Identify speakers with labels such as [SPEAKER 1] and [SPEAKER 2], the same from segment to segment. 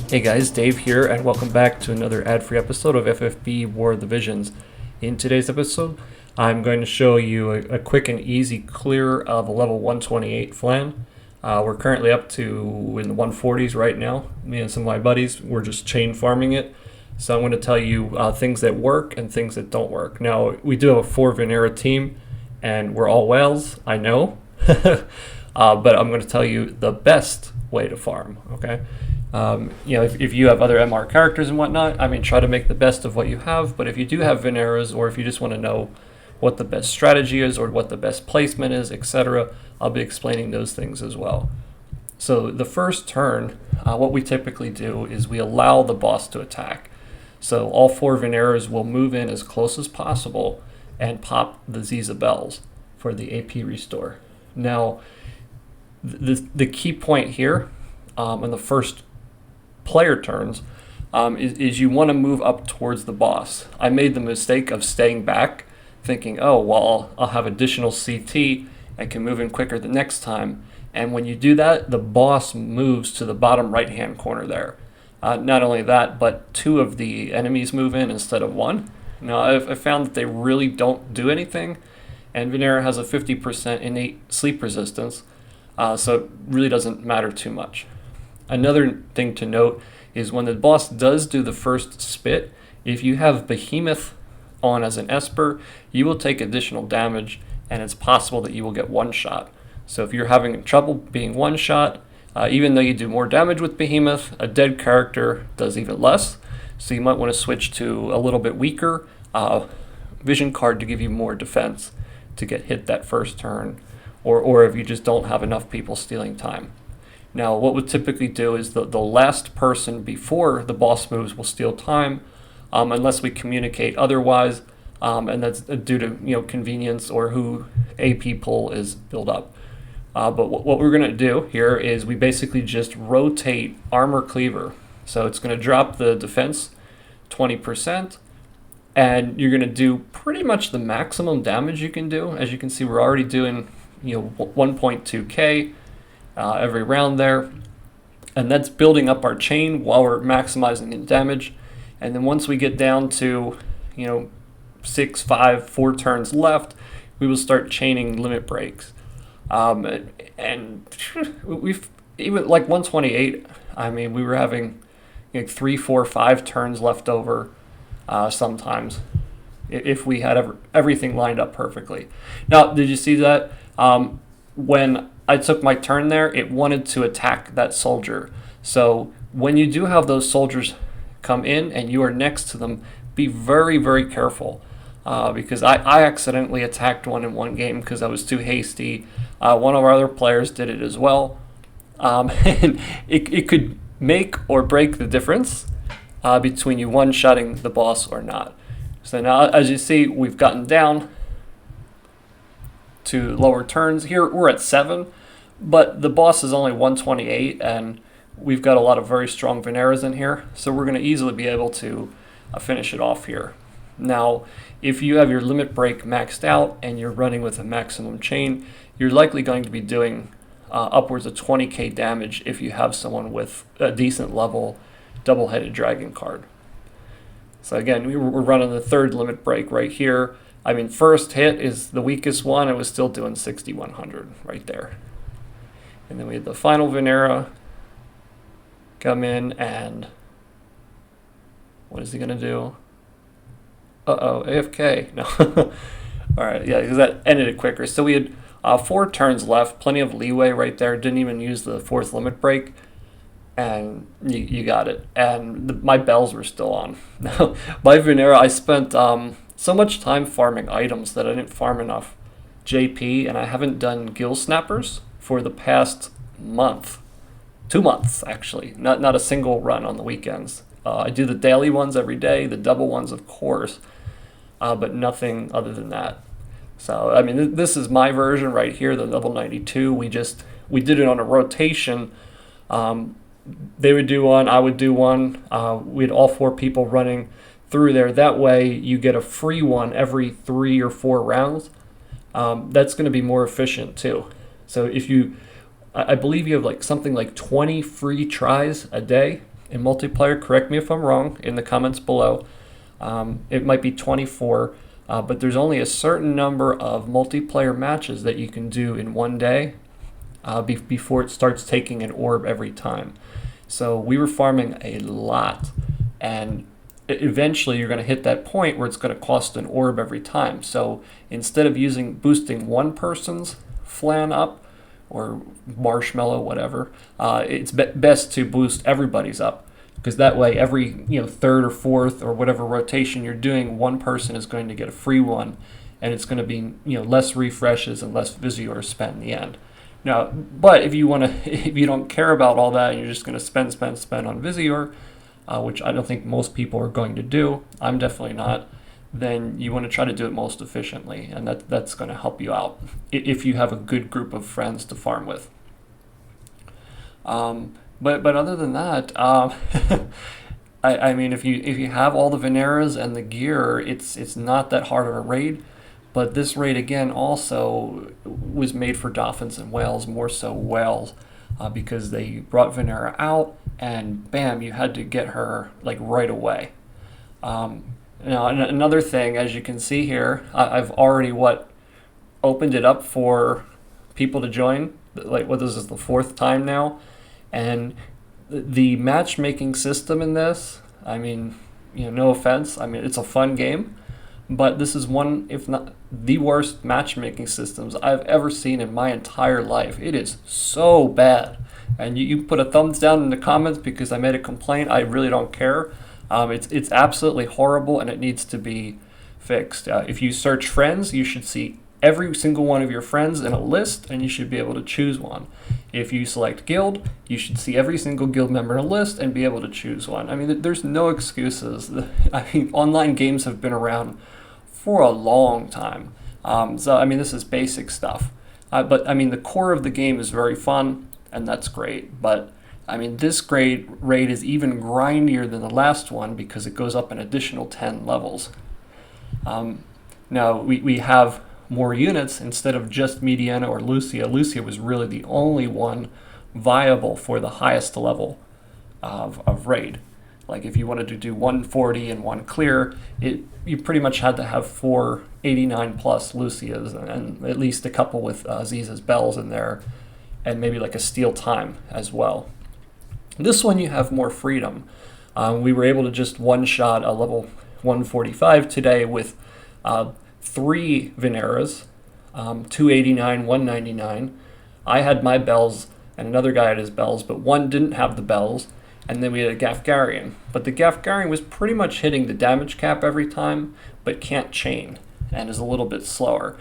[SPEAKER 1] Hey guys, Dave here, and welcome back to another ad-free episode of FFBE War of the Visions. In today's episode, I'm going to show you a quick and easy clear of a level 128 flan. We're currently up to in the 140s right now. Me and some of my buddies, we're just chain farming it. So I'm going to tell you things that work and things that don't work. Now, we do have a 4 Vinera team, and we're all whales, I know. But I'm going to tell you the best way to farm, okay? If you have other MR characters and whatnot, I mean, try to make the best of what you have. But if you do have Vineras, or if you just want to know what the best strategy is or what the best placement is, etc., I'll be explaining those things as well. So the first turn, what we typically do is we allow the boss to attack. So all 4 Vineras will move in as close as possible and pop the Ziza bells for the AP restore. Now, the key point here in the first player turns is you want to move up towards the boss. I made the mistake of staying back, thinking, oh, well, I'll have additional CT and can move in quicker the next time. And when you do that, the boss moves to the bottom right-hand corner there. Not only that, but 2 of the enemies move in instead of 1. Now, I've found that they really don't do anything, and Vinera has a 50% innate sleep resistance, so it really doesn't matter too much. Another thing to note is when the boss does do the first spit, if you have Behemoth on as an Esper, you will take additional damage, and it's possible that you will get one shot. So if you're having trouble being one shot, even though you do more damage with Behemoth, a dead character does even less. So you might want to switch to a little bit weaker vision card to give you more defense to get hit that first turn, or if you just don't have enough people stealing time. Now, what we'll typically do is the last person before the boss moves will steal time, unless we communicate otherwise, and that's due to convenience or who AP pull is built up. But what we're going to do here is we basically just rotate armor cleaver. So it's going to drop the defense 20%, and you're going to do pretty much the maximum damage you can do. As you can see, we're already doing 1.2k. Every round there, and that's building up our chain while we're maximizing in damage. And then once we get down to 6, 5, 4 turns left, we will start chaining limit breaks, and we've even like 128. I mean, we were having 3, 4, 5 turns left over sometimes if we had everything lined up perfectly. Now, did you see that when I took my turn there, it wanted to attack that soldier. So when you do have those soldiers come in and you are next to them, be very, very careful. Because I accidentally attacked one in one game because I was too hasty. One of our other players did it as well. And it could make or break the difference between you one-shotting the boss or not. So now, as you see, we've gotten down to lower turns. Here we're at 7, but the boss is only 128, and we've got a lot of very strong Vineras in here, so we're going to easily be able to finish it off here. Now, if you have your limit break maxed out and you're running with a maximum chain, you're likely going to be doing upwards of 20k damage if you have someone with a decent level double-headed dragon card. So again, we're running the 3rd limit break right here. I mean, first hit is the weakest one. It was still doing 6,100 right there. And then we had the final Vinera come in, and what is he going to do? Uh-oh, AFK. No. All right, yeah, because that ended it quicker. So we had 4 turns left, plenty of leeway right there. Didn't even use the 4th limit break, and you got it. And my bells were still on. My Vinera, I spent so much time farming items that I didn't farm enough JP, and I haven't done gill snappers for the past month. 2 months, actually. Not a single run on the weekends. I do the daily ones every day, the double ones, of course, but nothing other than that. So, I mean, this is my version right here, the level 92. We did it on a rotation. They would do one, I would do one. We had all 4 people running through there. That way you get a free one every 3 or 4 rounds. That's going to be more efficient too. So if you, I believe you have like something like 20 free tries a day. In multiplayer, correct me if I'm wrong in the comments below, it might be 24, but there's only a certain number of multiplayer matches that you can do in one day before it starts taking an orb every time. So we were farming a lot, and eventually you're going to hit that point where it's going to cost an orb every time. So instead of boosting one person's flan up, or marshmallow, whatever, it's best to boost everybody's up, because that way every third or fourth or whatever rotation you're doing, one person is going to get a free one, and it's going to be less refreshes and less Visior spent in the end. Now, but if you don't care about all that and you're just going to spend on Visior, which I don't think most people are going to do, I'm definitely not, then you want to try to do it most efficiently, and that's going to help you out if you have a good group of friends to farm with. But other than that, I mean, if you have all the Vineras and the gear, it's not that hard of a raid. But this raid again also was made for dolphins and whales, more so whales, because they brought Vinera out and bam, you had to get her like right away. Now, another thing, as you can see here, I've already opened it up for people to join. Like, what is this, the 4th time now? And the matchmaking system in this, I mean, no offense, I mean, it's a fun game, but this is one, if not the worst matchmaking systems I've ever seen in my entire life. It is so bad. And you put a thumbs down in the comments because I made a complaint. I really don't care. It's absolutely horrible, and it needs to be fixed. If you search friends, you should see every single one of your friends in a list, and you should be able to choose one. If you select guild, you should see every single guild member in a list and be able to choose one. I mean, there's no excuses. I mean, online games have been around for a long time. So, I mean, this is basic stuff. But, I mean, the core of the game is very fun, and that's great. But I mean, this raid is even grindier than the last one because it goes up an additional 10 levels. Now, we have more units instead of just Mediana or Lucia. Lucia was really the only one viable for the highest level of raid. Like, if you wanted to do 140 and 1 clear, you pretty much had to have 4 89 plus Lucias and at least a couple with Aziza's bells in there, and maybe like a steel time as well. This one you have more freedom. We were able to just one-shot a level 145 today with 3 Vineras, 289, 199. I had my bells, and another guy had his bells, but one didn't have the bells, and then we had a Gafgarian. But the Gafgarian was pretty much hitting the damage cap every time, but can't chain, and is a little bit slower.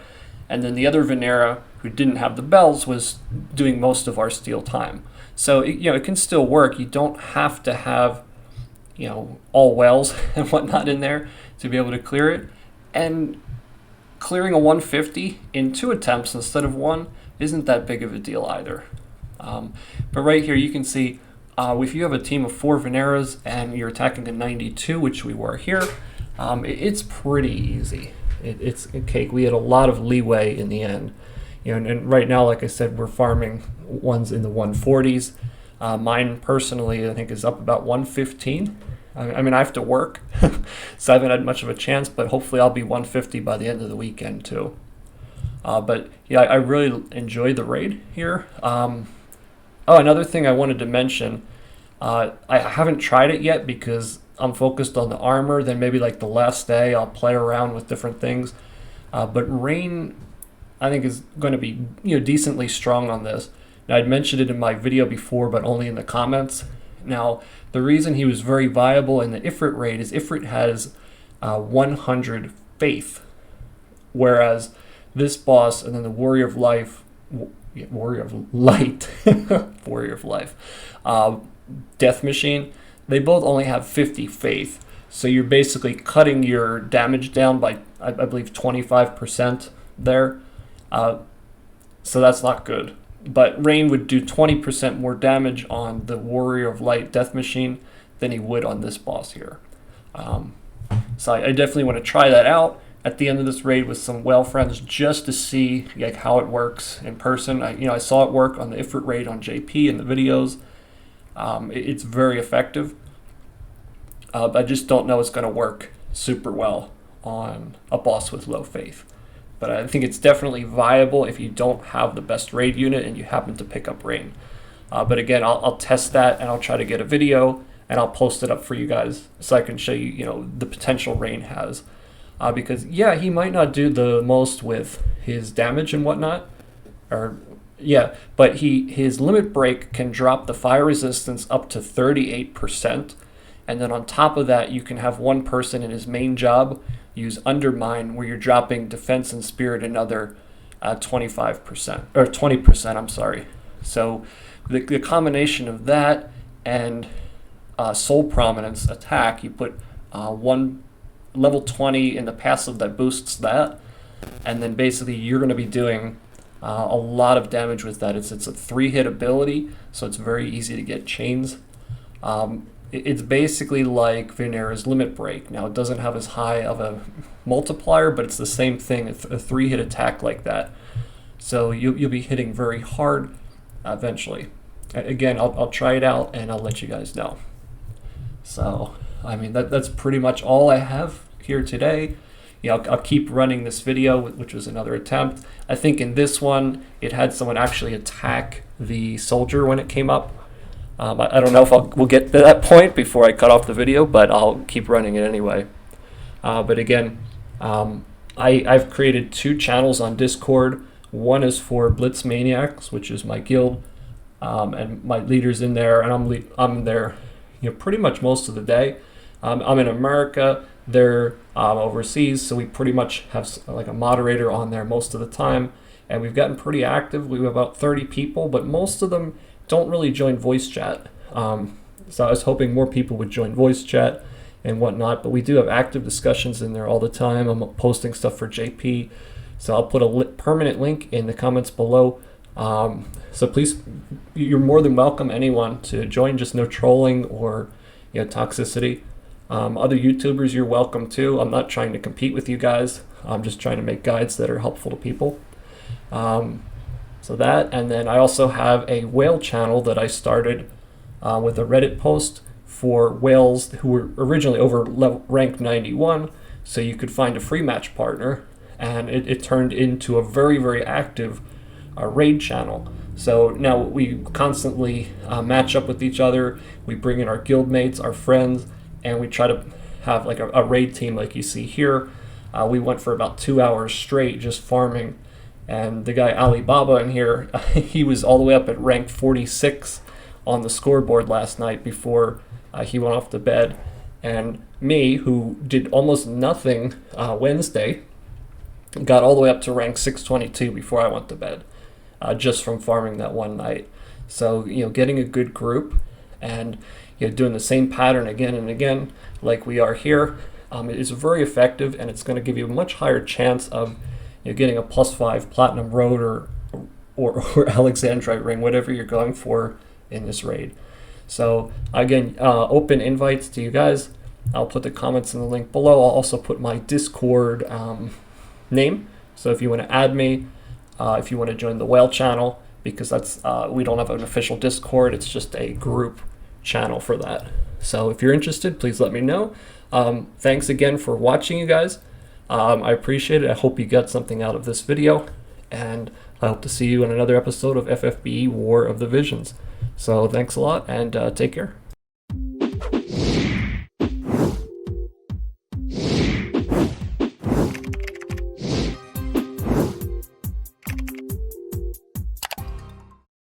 [SPEAKER 1] And then the other Vinera, who didn't have the bells, was doing most of our steel time. So, it can still work. You don't have to have, all wells and whatnot in there to be able to clear it. And clearing a 150 in 2 attempts instead of 1 isn't that big of a deal either. But right here you can see if you have a team of 4 Vineras and you're attacking a 92, which we were here, it's pretty easy. It's a cake. We had a lot of leeway in the end. And right now, like I said, we're farming ones in the 140s. Mine personally, I think, is up about 115. I mean, I have to work, so I haven't had much of a chance, but hopefully I'll be 150 by the end of the weekend too. But yeah, I really enjoyed the raid here. Another thing I wanted to mention, I haven't tried it yet because I'm focused on the armor. Then maybe like the last day I'll play around with different things. But Rain, I think, is going to be decently strong on this. Now, I'd mentioned it in my video before, but only in the comments. Now, the reason he was very viable in the Ifrit raid is Ifrit has 100 faith, whereas this boss and then the Warrior of Light, Warrior of Life, Death Machine, they both only have 50 faith. So you're basically cutting your damage down by, I believe, 25% there. So that's not good. But Rain would do 20% more damage on the Warrior of Light Death Machine than he would on this boss here. So I definitely want to try that out at the end of this raid with some whale friends just to see how it works in person. I saw it work on the Ifrit raid on JP in the videos. It's very effective. I just don't know it's going to work super well on a boss with low faith. But I think it's definitely viable if you don't have the best raid unit and you happen to pick up rain. But again, I'll test that and I'll try to get a video and I'll post it up for you guys so I can show you, the potential rain has. Because yeah, he might not do the most with his damage and whatnot, but his limit break can drop the fire resistance up to 38%, and then on top of that, you can have one person in his main job use undermine, where you're dropping defense and spirit another 25% or 20%. I'm sorry. So the combination of that and soul prominence attack, you put one level 20 in the passive that boosts that, and then basically you're going to be doing a lot of damage with that. It's a 3-hit ability, so it's very easy to get chains. It's basically like Vineras limit break. Now it doesn't have as high of a multiplier, but it's the same thing, a 3-hit attack like that. So you'll be hitting very hard eventually. Again, I'll try it out and I'll let you guys know. So I mean that's pretty much all I have here today. I'll keep running this video, which was another attempt. I think in this one, it had someone actually attack the soldier when it came up. I don't know if we'll get to that point before I cut off the video, but I'll keep running it anyway. But again, I've created 2 channels on Discord. One is for Blitz Maniacs, which is my guild, and my leader's in there, and I'm there, pretty much most of the day. I'm in America. They're overseas, so we pretty much have like a moderator on there most of the time, and we've gotten pretty active. We have about 30 people, but most of them don't really join voice chat. So I was hoping more people would join voice chat and whatnot, but we do have active discussions in there all the time. I'm posting stuff for JP, so I'll put a permanent link in the comments below. So please, you're more than welcome, anyone, to join. Just no trolling or toxicity. Other YouTubers, you're welcome too. I'm not trying to compete with you guys. I'm just trying to make guides that are helpful to people. So that, and then I also have a whale channel that I started with a Reddit post for whales who were originally over rank 91, so you could find a free match partner, and it turned into a very, very active raid channel. So now we constantly match up with each other. We bring in our guild mates, our friends, and we try to have like a raid team like you see here. We went for about 2 hours straight just farming, and the guy Alibaba in here, he was all the way up at rank 46 on the scoreboard last night before he went off to bed. And me, who did almost nothing Wednesday, got all the way up to rank 622 before I went to bed, just from farming that one night. So getting a good group and doing the same pattern again and again like we are here is very effective, and it's going to give you a much higher chance of getting a +5 platinum road or Alexandrite ring, whatever you're going for in this raid. So again, open invites to you guys. I'll put the comments in the link below. I'll also put my Discord name, so if you want to add me, if you want to join the whale channel, because that's we don't have an official Discord, it's just a group channel for that. So if you're interested, please let me know. Thanks again for watching, you guys. I appreciate it. I hope you got something out of this video, and I hope to see you in another episode of FFBE War of the Visions. So thanks a lot, and take care.